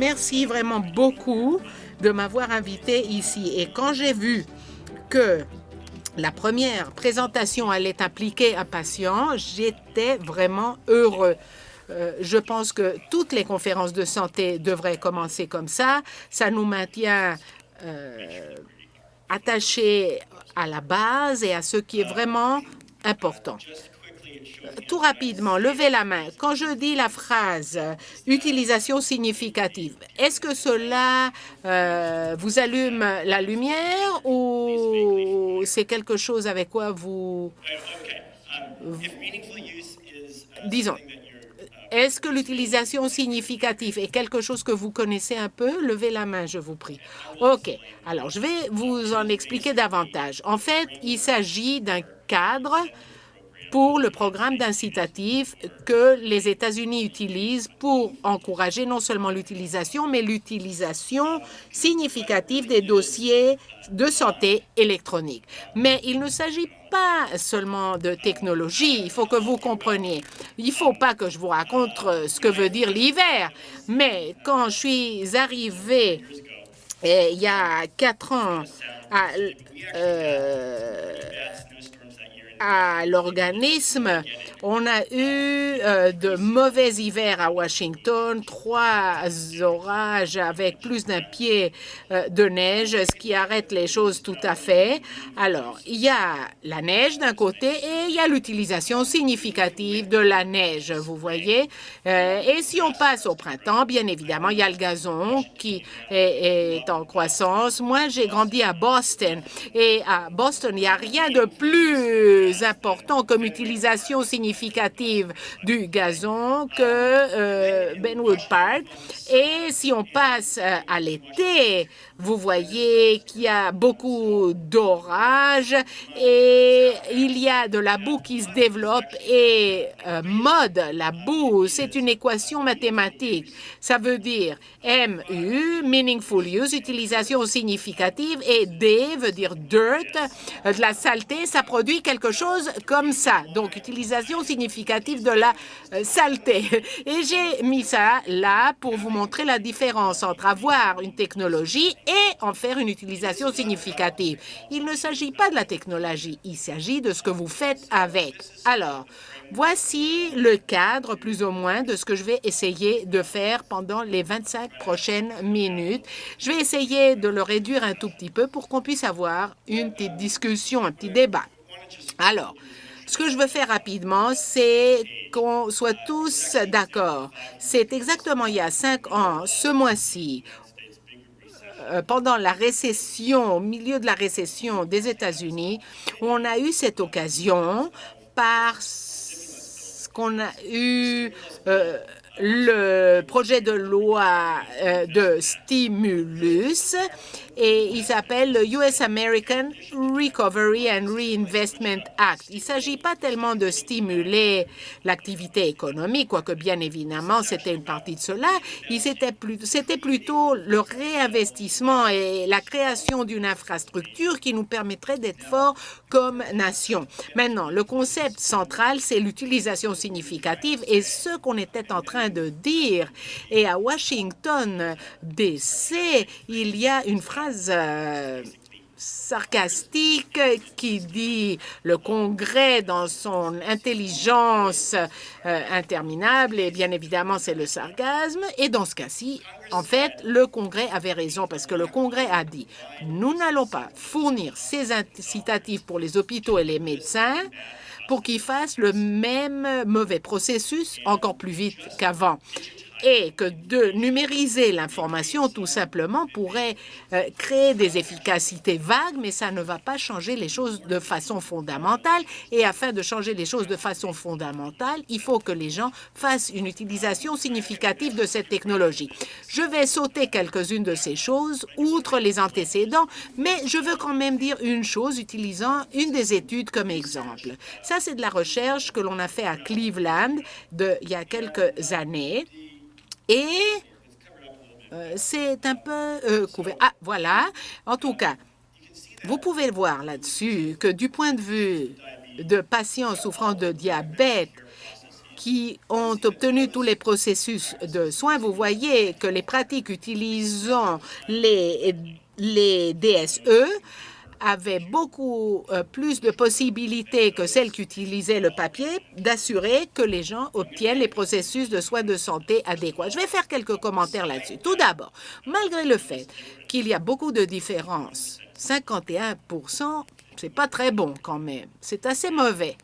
merci vraiment beaucoup de m'avoir invité ici. Et quand j'ai vu que la première présentation allait impliquer un patient, j'étais vraiment heureux. Je pense que toutes les conférences de santé devraient commencer comme ça. Ça nous maintient attachés à la base et à ce qui est vraiment important. Tout rapidement, levez la main. Quand je dis la phrase utilisation significative, est-ce que cela vous allume la lumière ou c'est quelque chose avec quoi disons, est-ce que l'utilisation significative est quelque chose que vous connaissez un peu? Levez la main, je vous prie. OK. Alors, je vais vous en expliquer davantage. En fait, il s'agit d'un cadre pour le programme d'incitatif que les États-Unis utilisent pour encourager non seulement l'utilisation, mais l'utilisation significative des dossiers de santé électronique. Mais il ne s'agit pas seulement de technologie, il faut que vous compreniez. Il ne faut pas que je vous raconte ce que veut dire l'hiver, mais quand je suis arrivée il y a 4 ans à l'organisme, on a eu de mauvais hivers à Washington, 3 orages avec plus d'un pied de neige, ce qui arrête les choses tout à fait. Alors, il y a la neige d'un côté et il y a l'utilisation significative de la neige, vous voyez. Et si on passe au printemps, bien évidemment, il y a le gazon qui est en croissance. Moi, j'ai grandi à Boston et à Boston, il n'y a rien de plus important comme utilisation significative du gazon que Benwood Park. Et si on passe à l'été, vous voyez qu'il y a beaucoup d'orages et il y a de la boue qui se développe et mode, la boue, c'est une équation mathématique. Ça veut dire MU, meaningful use, utilisation significative, et D veut dire dirt, de la saleté, ça produit quelque chose comme ça. Donc, utilisation significative de la saleté. Et j'ai mis ça là pour vous montrer la différence entre avoir une technologie et en faire une utilisation significative. Il ne s'agit pas de la technologie, il s'agit de ce que vous faites avec. Alors, voici le cadre, plus ou moins, de ce que je vais essayer de faire pendant les 25 prochaines minutes. Je vais essayer de le réduire un tout petit peu pour qu'on puisse avoir une petite discussion, un petit débat. Alors, ce que je veux faire rapidement, c'est qu'on soit tous d'accord. C'est exactement il y a 5 ans, ce mois-ci, pendant la récession, au milieu de la récession des États-Unis, on a eu cette occasion parce qu'on a eu le projet de loi de stimulus et il s'appelle le US American Recovery and Reinvestment Act. Il ne s'agit pas tellement de stimuler l'activité économique, quoique bien évidemment c'était une partie de cela. C'était plutôt le réinvestissement et la création d'une infrastructure qui nous permettrait d'être forts comme nation. Maintenant, le concept central, c'est l'utilisation significative et ce qu'on était en train de dire. Et à Washington, D.C., il y a une phrase sarcastique qui dit le Congrès dans son intelligence interminable, et bien évidemment c'est le sarcasme, et dans ce cas-ci, en fait, le Congrès avait raison parce que le Congrès a dit nous n'allons pas fournir ces incitatifs pour les hôpitaux et les médecins pour qu'ils fassent le même mauvais processus encore plus vite qu'avant. Et que de numériser l'information, tout simplement, pourrait créer des efficacités vagues, mais ça ne va pas changer les choses de façon fondamentale. Et afin de changer les choses de façon fondamentale, il faut que les gens fassent une utilisation significative de cette technologie. Je vais sauter quelques-unes de ces choses, outre les antécédents, mais je veux quand même dire une chose, utilisant une des études comme exemple. Ça, c'est de la recherche que l'on a fait à Cleveland il y a quelques années. Et c'est un peu couvert. Ah, voilà. En tout cas, vous pouvez voir là-dessus que du point de vue de patients souffrant de diabète qui ont obtenu tous les processus de soins, vous voyez que les pratiques utilisant les DSE avaient beaucoup plus de possibilités que celles qui utilisaient le papier d'assurer que les gens obtiennent les processus de soins de santé adéquats. Je vais faire quelques commentaires là-dessus. Tout d'abord, malgré le fait qu'il y a beaucoup de différences, 51%, c'est pas très bon quand même. C'est assez mauvais.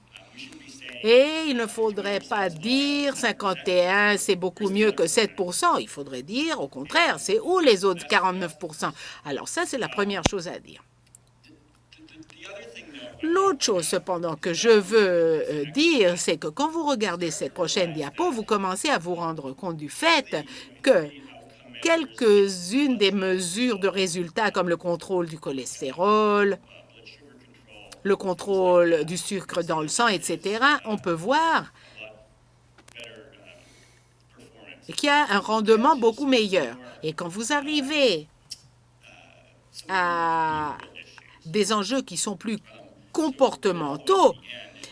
Et il ne faudrait pas dire 51, c'est beaucoup mieux que 7%. Il faudrait dire, au contraire, c'est où les autres 49%? Alors ça, c'est la première chose à dire. L'autre chose, cependant, que je veux dire, c'est que quand vous regardez cette prochaine diapo, vous commencez à vous rendre compte du fait que quelques-unes des mesures de résultats, comme le contrôle du cholestérol, le contrôle du sucre dans le sang, etc., on peut voir qu'il y a un rendement beaucoup meilleur. Et quand vous arrivez à des enjeux qui sont plus comportementaux,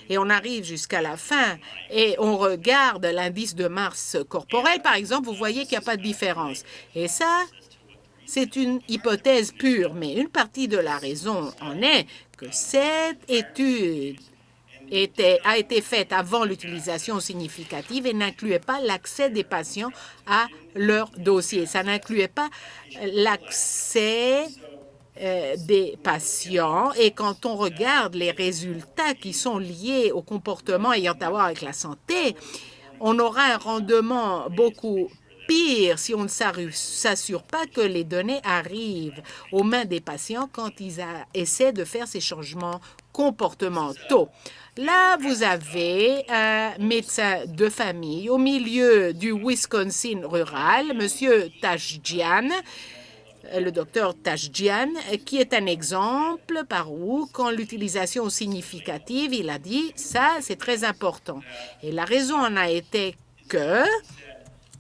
et on arrive jusqu'à la fin et on regarde l'indice de masse corporelle, par exemple, vous voyez qu'il n'y a pas de différence. Et ça, c'est une hypothèse pure, mais une partie de la raison en est que cette étude a été faite avant l'utilisation significative et n'incluait pas l'accès des patients à leur dossier. Ça n'incluait pas l'accès des patients. Et quand on regarde les résultats qui sont liés au comportement ayant à voir avec la santé, on aura un rendement beaucoup pire si on ne s'assure pas que les données arrivent aux mains des patients quand ils essaient de faire ces changements comportementaux. Là, vous avez un médecin de famille au milieu du Wisconsin rural, M. Tashjian, le docteur Tashjian, qui est un exemple par où, quand l'utilisation significative, il a dit, ça, c'est très important. Et la raison en a été que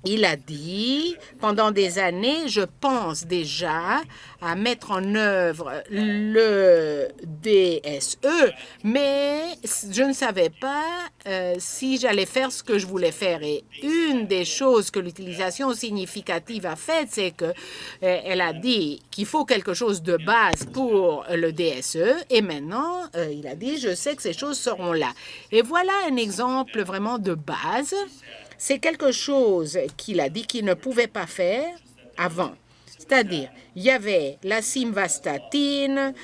il a dit, pendant des années, je pense déjà à mettre en œuvre le DSE, mais je ne savais pas si j'allais faire ce que je voulais faire. Et une des choses que l'utilisation significative a faites, c'est que elle a dit qu'il faut quelque chose de base pour le DSE, et maintenant, il a dit, je sais que ces choses seront là. Et voilà un exemple vraiment de base. C'est quelque chose qu'il a dit qu'il ne pouvait pas faire avant. C'est-à-dire, il y avait la simvastatine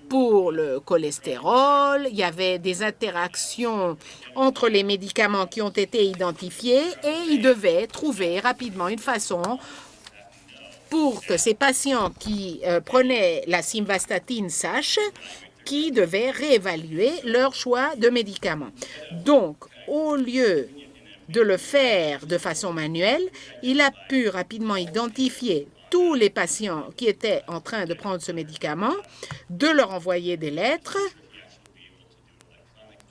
pour le cholestérol, il y avait des interactions entre les médicaments qui ont été identifiés et il devait trouver rapidement une façon pour que ces patients qui prenaient la simvastatine sachent qu'ils devaient réévaluer leur choix de médicaments. Donc, au lieu de le faire de façon manuelle, il a pu rapidement identifier tous les patients qui étaient en train de prendre ce médicament, de leur envoyer des lettres,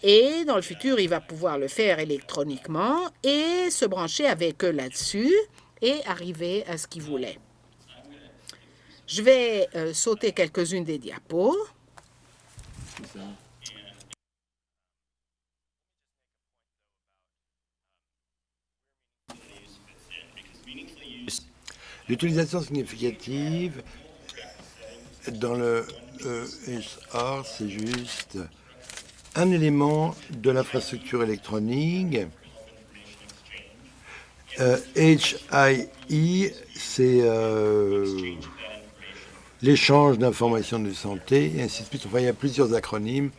et dans le futur, il va pouvoir le faire électroniquement et se brancher avec eux là-dessus et arriver à ce qu'il voulait. Je vais sauter quelques-unes des diapos. L'utilisation significative dans le ESR, c'est juste un élément de l'infrastructure électronique. HIE, c'est l'échange d'informations de santé, et ainsi de suite. Enfin, il y a plusieurs acronymes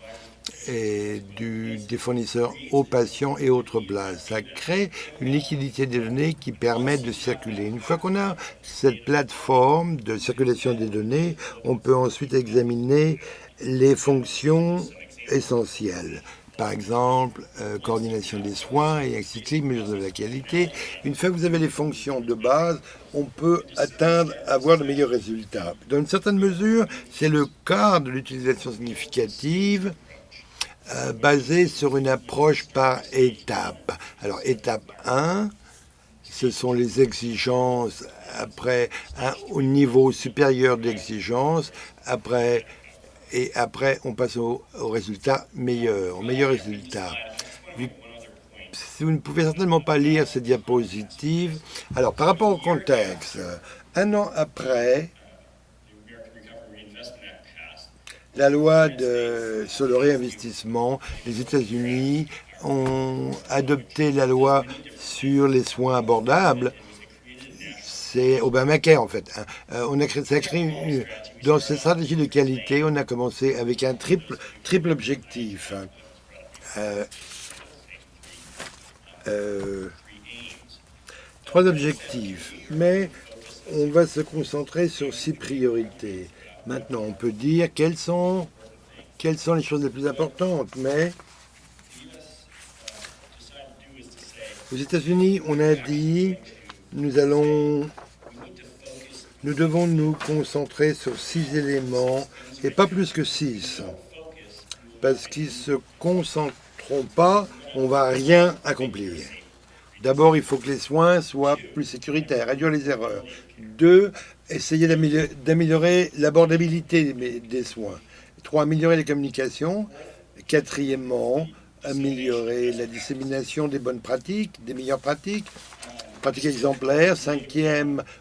et des fournisseurs aux patients et autres places. Ça crée une liquidité des données qui permet de circuler. Une fois qu'on a cette plateforme de circulation des données, on peut ensuite examiner les fonctions essentielles. Par exemple, coordination des soins et ainsi de suite, mesure de la qualité. Une fois que vous avez les fonctions de base, on peut avoir de meilleurs résultats. Dans une certaine mesure, c'est le cas de l'utilisation significative basé sur une approche par étapes. Alors, étape 1, ce sont les exigences au niveau supérieur d'exigence. Après, on passe au résultat meilleur résultat. vous ne pouvez certainement pas lire ces diapositives. Alors, par rapport au contexte, un an après, la loi sur le réinvestissement, les États-Unis ont adopté la loi sur les soins abordables. C'est Obamacare en fait. Dans cette stratégie de qualité, on a commencé avec un triple objectif. Trois objectifs, mais on va se concentrer sur 6 priorités. Maintenant, on peut dire quelles sont les choses les plus importantes, mais aux États-Unis, on a dit nous devons nous concentrer sur 6 éléments et pas plus que 6, parce qu'ils ne se concentreront pas, on ne va rien accomplir. D'abord, il faut que les soins soient plus sécuritaires, réduire les erreurs. 2, essayer d'améliorer l'abordabilité des soins. 3, améliorer les communications. 4, améliorer la dissémination des bonnes pratiques, des meilleures pratiques exemplaires. 5,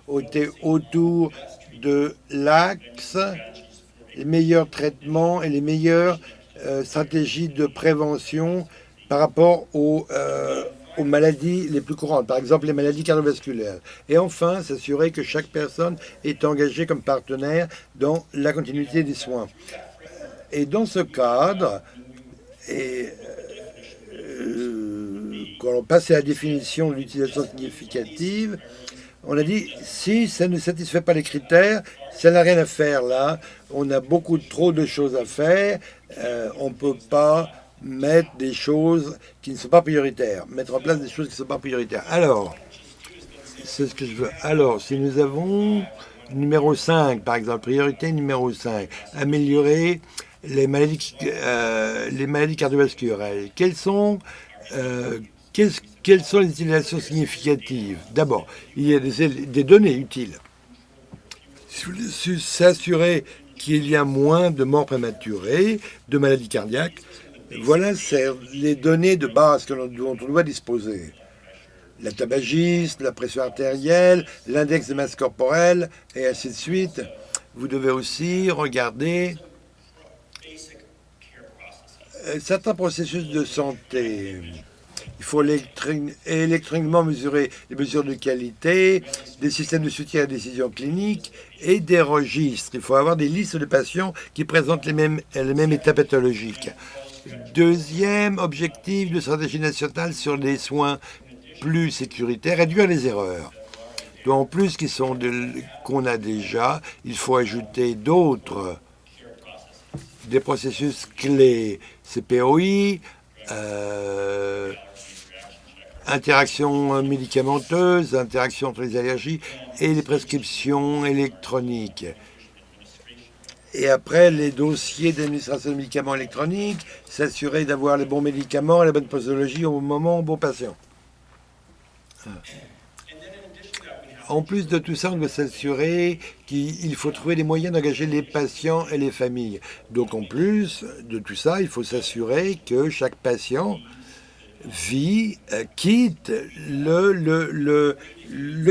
autour de l'axe, les meilleurs traitements et les meilleures stratégies de prévention par rapport aux maladies les plus courantes, par exemple les maladies cardiovasculaires. Et enfin, s'assurer que chaque personne est engagée comme partenaire dans la continuité des soins. Et dans ce cadre, quand on passe à la définition de l'utilisation significative, on a dit, si ça ne satisfait pas les critères, ça n'a rien à faire là, on a trop de choses à faire, on ne peut pas mettre des choses qui ne sont pas prioritaires, mettre en place des choses qui ne sont pas prioritaires. Alors, c'est ce que je veux. Alors, si nous avons numéro 5, par exemple, priorité numéro 5, améliorer les maladies cardiovasculaires. Quelles sont les utilisations significatives? D'abord, il y a des données utiles. S'assurer qu'il y a moins de morts prématurées, de maladies cardiaques. Voilà les données de base dont on doit disposer. La tabagisme, la pression artérielle, l'index de masse corporelle, et ainsi de suite. Vous devez aussi regarder certains processus de santé. Il faut électroniquement mesurer les mesures de qualité, des systèmes de soutien à la décision clinique et des registres. Il faut avoir des listes de patients qui présentent les mêmes états pathologiques. Deuxième objectif de stratégie nationale sur les soins plus sécuritaires, réduire les erreurs. Donc, en plus qu'on a déjà, il faut ajouter des processus clés, CPOI, interaction médicamenteuse, interaction entre les allergies et les prescriptions électroniques. Et après, les dossiers d'administration de médicaments électroniques, s'assurer d'avoir les bons médicaments, la bonne posologie au moment au bon patient. En plus de tout ça, on doit s'assurer qu'il faut trouver les moyens d'engager les patients et les familles. Donc en plus de tout ça, il faut s'assurer que chaque patient quitte le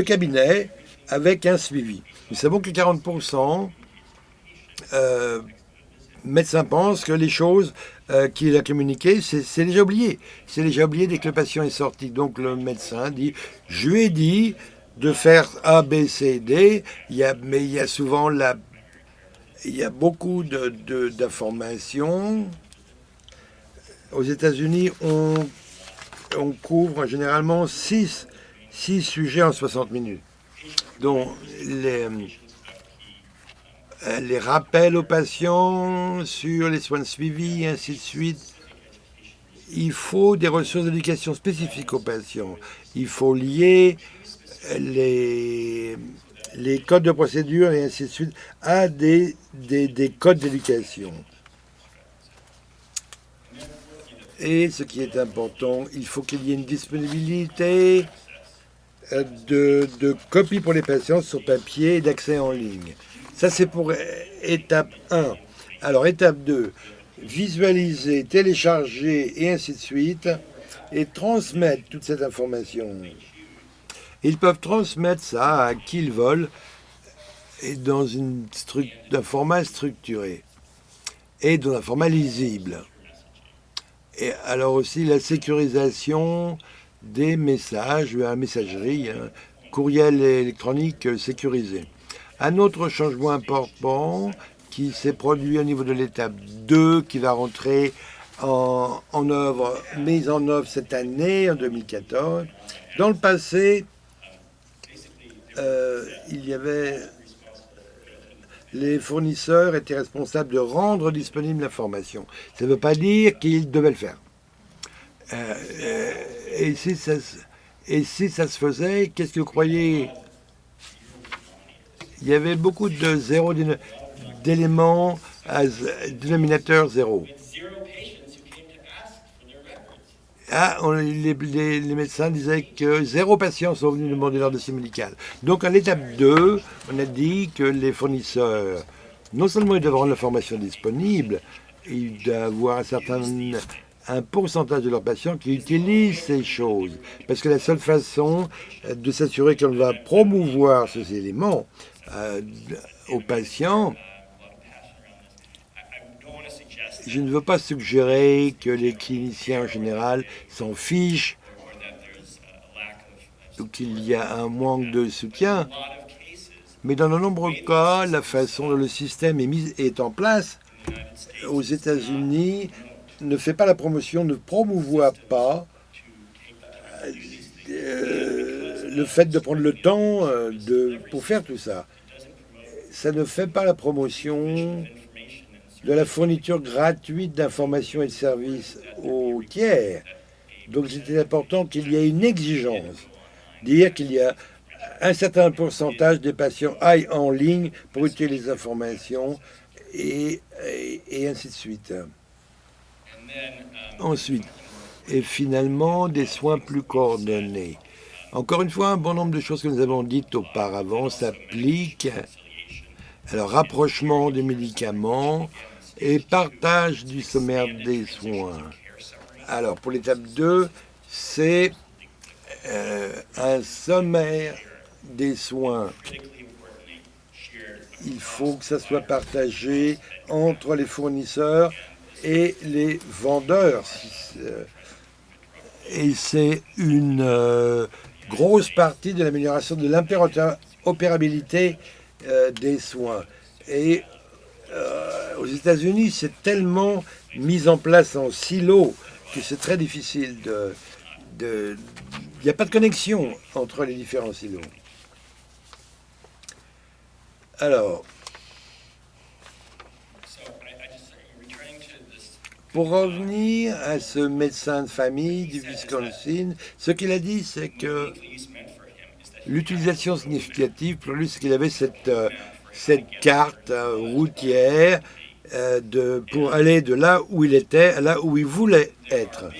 cabinet avec un suivi. Nous savons que 40% médecins pensent que les choses qu'il a communiquées, c'est déjà oublié. C'est déjà oublié dès que le patient est sorti. Donc le médecin dit, je lui ai dit de faire A, B, C, D, mais il y a souvent il y a beaucoup d'informations. Aux États-Unis, on couvre généralement 6 sujets en 60 minutes. Donc les rappels aux patients sur les soins de suivi, et ainsi de suite. Il faut des ressources d'éducation spécifiques aux patients. Il faut lier les codes de procédure et ainsi de suite à des codes d'éducation. Et ce qui est important, il faut qu'il y ait une disponibilité de copies pour les patients sur papier et d'accès en ligne. Ça, c'est pour étape 1. Alors, étape 2, visualiser, télécharger et ainsi de suite et transmettre toute cette information. Ils peuvent transmettre ça à qui ils veulent et dans un format structuré et dans un format lisible. Et alors aussi la sécurisation des messages, la messagerie, courriel électronique sécurisé. Un autre changement important qui s'est produit au niveau de l'étape 2, qui va rentrer mise en œuvre cette année, en 2014. Dans le passé, il y avait les fournisseurs étaient responsables de rendre disponible l'information. Ça ne veut pas dire qu'ils devaient le faire. Et si ça se faisait, qu'est-ce que vous croyez? Il y avait beaucoup d'éléments à dénominateur zéro. Les médecins disaient que 0 patients sont venus demander leur dossier médical. Donc à l'étape 2, on a dit que les fournisseurs, non seulement ils doivent rendre l'information disponible, ils doivent avoir un pourcentage de leurs patients qui utilisent ces choses. Parce que la seule façon de s'assurer qu'on va promouvoir ces éléments aux patients, je ne veux pas suggérer que les cliniciens en général s'en fichent ou qu'il y a un manque de soutien, mais dans de nombreux cas, la façon dont le système est en place aux États-Unis ne fait pas la promotion, ne promouvoit pas le fait de prendre le temps pour faire tout ça. Ça ne fait pas la promotion de la fourniture gratuite d'informations et de services aux tiers. Donc c'était important qu'il y ait une exigence, dire qu'il y a un certain pourcentage des patients aillent en ligne pour utiliser les informations et ainsi de suite. Ensuite, et finalement, des soins plus coordonnés. Encore une fois, un bon nombre de choses que nous avons dites auparavant s'appliquent. Alors, rapprochement des médicaments et partage du sommaire des soins. Alors, pour l'étape 2, c'est un sommaire des soins. Il faut que ça soit partagé entre les fournisseurs et les vendeurs. Et c'est une grosse partie de l'amélioration de l'interopérabilité des soins. Et aux États-Unis, c'est tellement mis en place en silo que c'est très difficile il n'y a pas de connexion entre les différents silos. Alors, pour revenir à ce médecin de famille du Wisconsin, ce qu'il a dit, c'est que l'utilisation significative pour lui, c'est qu'il avait cette carte routière pour aller de là où il était à là où il voulait être.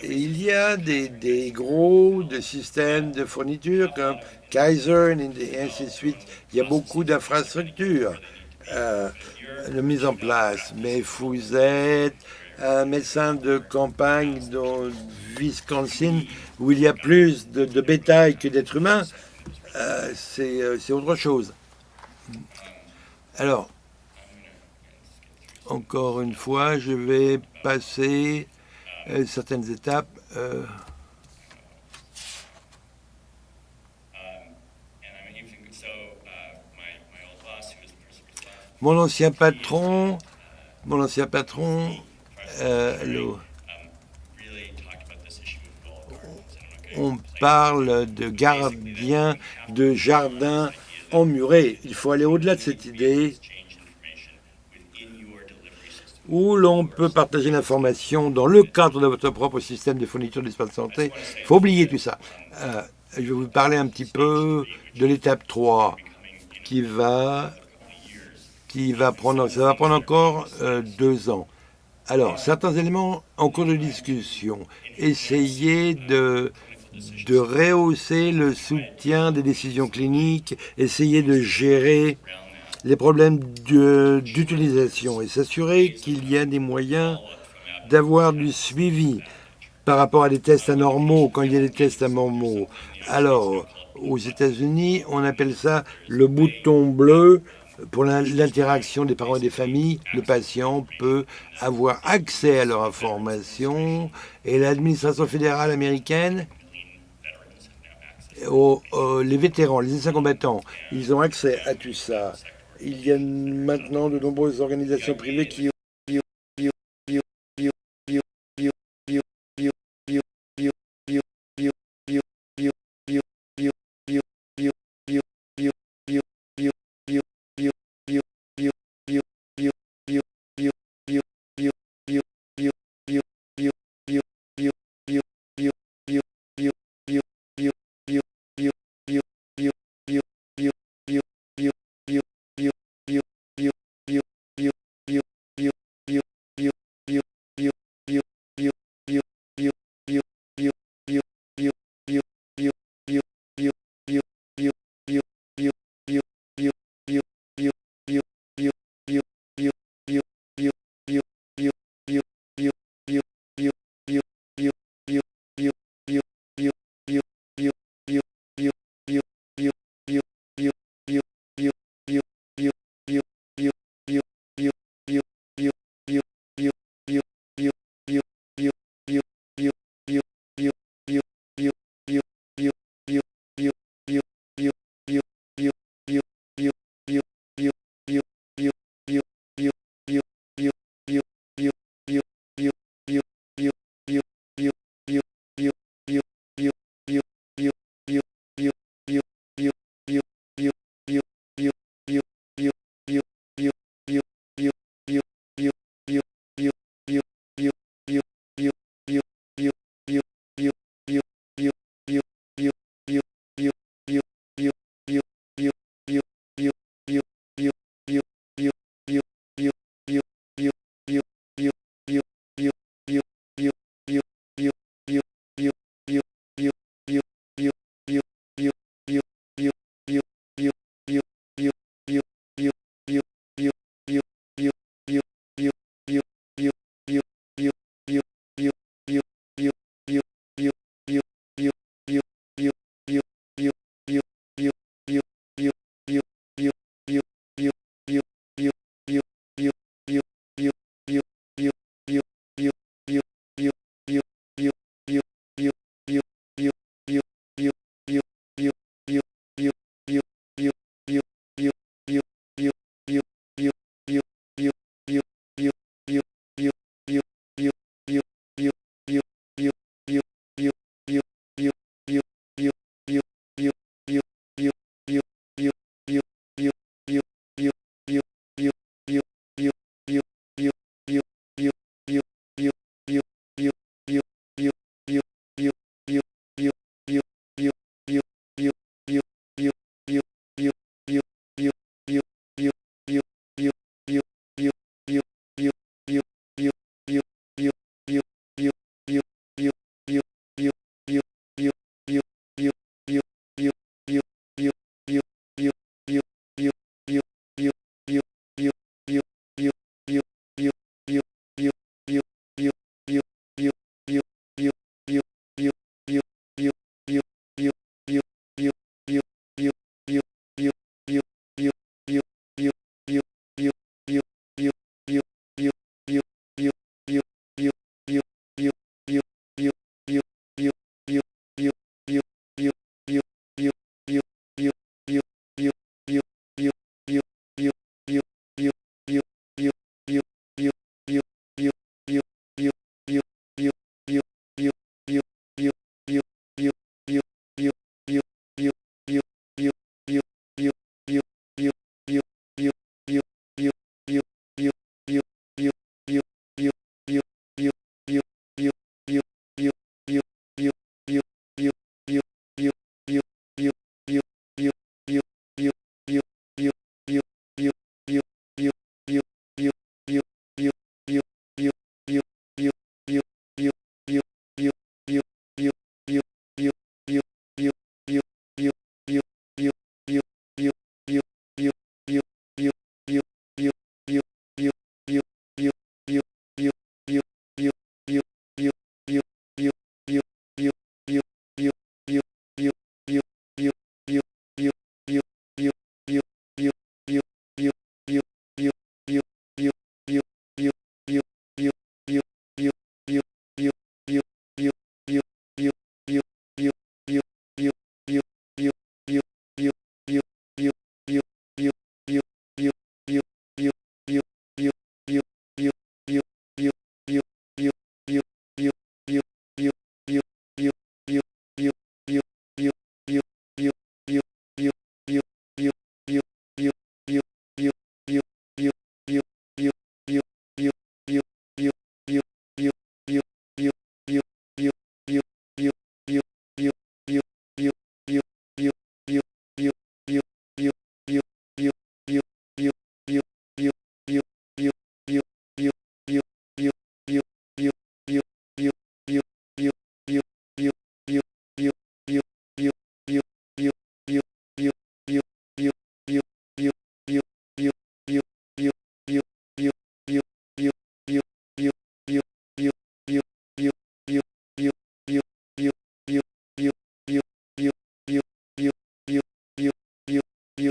Et il y a des gros systèmes de fourniture comme Kaiser et ainsi de suite. Il y a beaucoup d'infrastructures mises en place. Mais vous êtes un médecin de campagne dans Wisconsin où il y a plus de bétail que d'êtres humains, c'est autre chose. Alors, encore une fois, je vais passer certaines étapes. Mon ancien patron, on parle de gardien de jardin emmuré. Il faut aller au-delà de cette idée où l'on peut partager l'information dans le cadre de votre propre système de fourniture d'espace de santé. Il faut oublier tout ça. Je vais vous parler un petit peu de l'étape 3 ça va prendre encore 2 ans. Alors, certains éléments en cours de discussion. Essayer de rehausser le soutien des décisions cliniques, essayer de gérer les problèmes d'utilisation et s'assurer qu'il y a des moyens d'avoir du suivi. par rapport à des tests anormaux, quand il y a des tests anormaux. Alors, aux États-Unis, on appelle ça le bouton bleu. Pour l'interaction des parents et des familles, le patient peut avoir accès à leur information et l'administration fédérale américaine, les vétérans, les anciens combattants, ils ont accès à tout ça. Il y a maintenant de nombreuses organisations privées qui